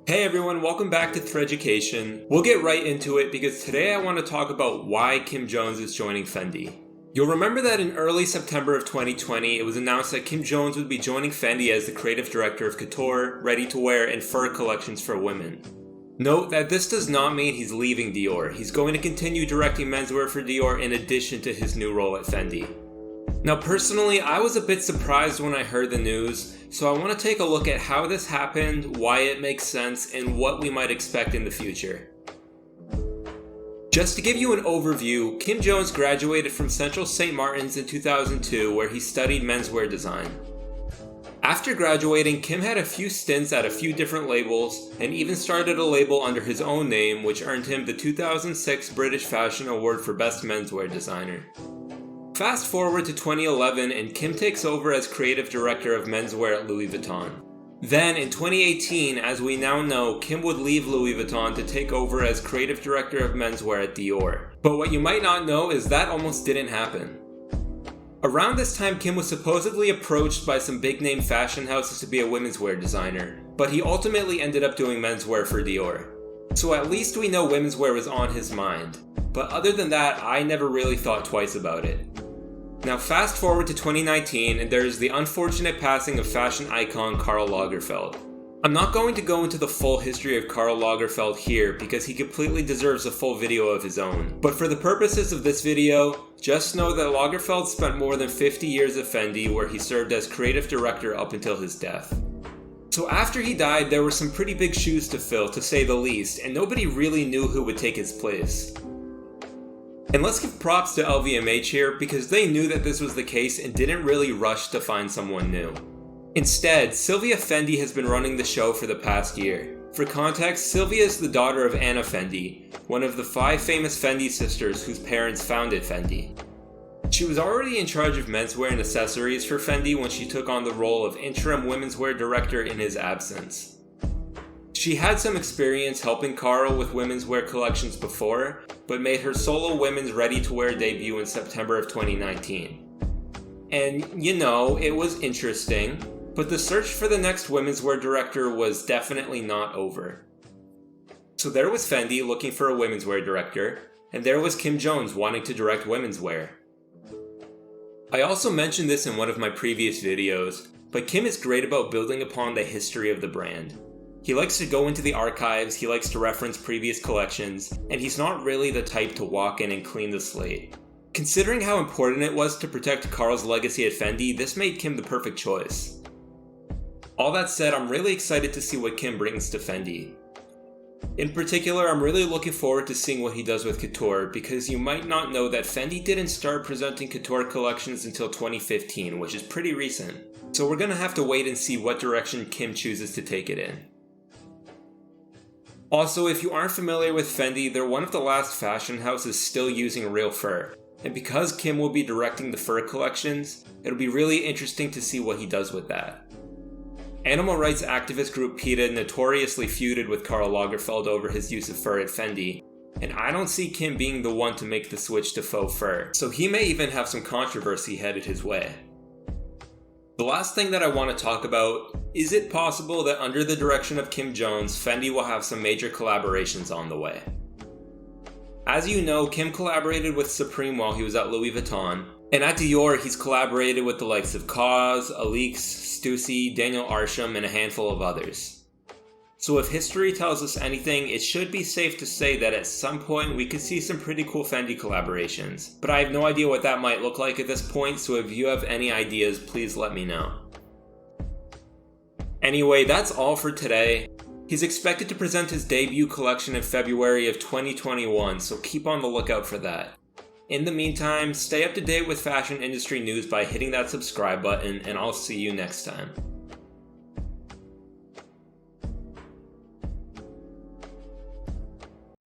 Hey everyone, welcome back to Threaducation. We'll get right into it because today I want to talk about why Kim Jones is joining Fendi. You'll remember that in early September of 2020, it was announced that Kim Jones would be joining Fendi as the creative director of couture, ready-to-wear, and fur collections for women. Note that this does not mean he's leaving Dior. He's going to continue directing menswear for Dior in addition to his new role at Fendi. Now personally, I was a bit surprised when I heard the news, so I want to take a look at how this happened, why it makes sense, and what we might expect in the future. Just to give you an overview, Kim Jones graduated from Central St. Martin's in 2002, where he studied menswear design. After graduating, Kim had a few stints at a few different labels, and even started a label under his own name, which earned him the 2006 British Fashion Award for Best Menswear Designer. Fast forward to 2011 and Kim takes over as creative director of menswear at Louis Vuitton. Then in 2018, as we now know, Kim would leave Louis Vuitton to take over as creative director of menswear at Dior. But what you might not know is that almost didn't happen. Around this time, Kim was supposedly approached by some big name fashion houses to be a womenswear designer, but he ultimately ended up doing menswear for Dior. So at least we know womenswear was on his mind. But other than that, I never really thought twice about it. Now fast forward to 2019 and there is the unfortunate passing of fashion icon Karl Lagerfeld. I'm not going to go into the full history of Karl Lagerfeld here because he completely deserves a full video of his own. But for the purposes of this video, just know that Lagerfeld spent more than 50 years at Fendi where he served as creative director up until his death. So after he died, there were some pretty big shoes to fill, to say the least, and nobody really knew who would take his place. And let's give props to LVMH here because they knew that this was the case and didn't really rush to find someone new. Instead, Sylvia Fendi has been running the show for the past year. For context, Sylvia is the daughter of Anna Fendi, one of the 5 famous Fendi sisters whose parents founded Fendi. She was already in charge of menswear and accessories for Fendi when she took on the role of interim womenswear director in his absence. She had some experience helping Karl with women's wear collections before, but made her solo women's ready-to-wear debut in September of 2019. And, you know, it was interesting, but the search for the next women's wear director was definitely not over. So there was Fendi looking for a women's wear director, and there was Kim Jones wanting to direct women's wear. I also mentioned this in one of my previous videos, but Kim is great about building upon the history of the brand. He likes to go into the archives, he likes to reference previous collections, and he's not really the type to walk in and clean the slate. Considering how important it was to protect Karl's legacy at Fendi, this made Kim the perfect choice. All that said, I'm really excited to see what Kim brings to Fendi. In particular, I'm really looking forward to seeing what he does with couture, because you might not know that Fendi didn't start presenting couture collections until 2015, which is pretty recent. So we're gonna have to wait and see what direction Kim chooses to take it in. Also, if you aren't familiar with Fendi, they're one of the last fashion houses still using real fur. And because Kim will be directing the fur collections, it'll be really interesting to see what he does with that. Animal rights activist group PETA notoriously feuded with Karl Lagerfeld over his use of fur at Fendi, and I don't see Kim being the one to make the switch to faux fur, so he may even have some controversy headed his way. The last thing that I want to talk about, is it possible that under the direction of Kim Jones, Fendi will have some major collaborations on the way? As you know, Kim collaborated with Supreme while he was at Louis Vuitton, and at Dior he's collaborated with the likes of KAWS, Alix, Stussy, Daniel Arsham, and a handful of others. So if history tells us anything, it should be safe to say that at some point we could see some pretty cool Fendi collaborations. But I have no idea what that might look like at this point, so if you have any ideas, please let me know. Anyway, that's all for today. He's expected to present his debut collection in February of 2021, so keep on the lookout for that. In the meantime, stay up to date with fashion industry news by hitting that subscribe button, and I'll see you next time.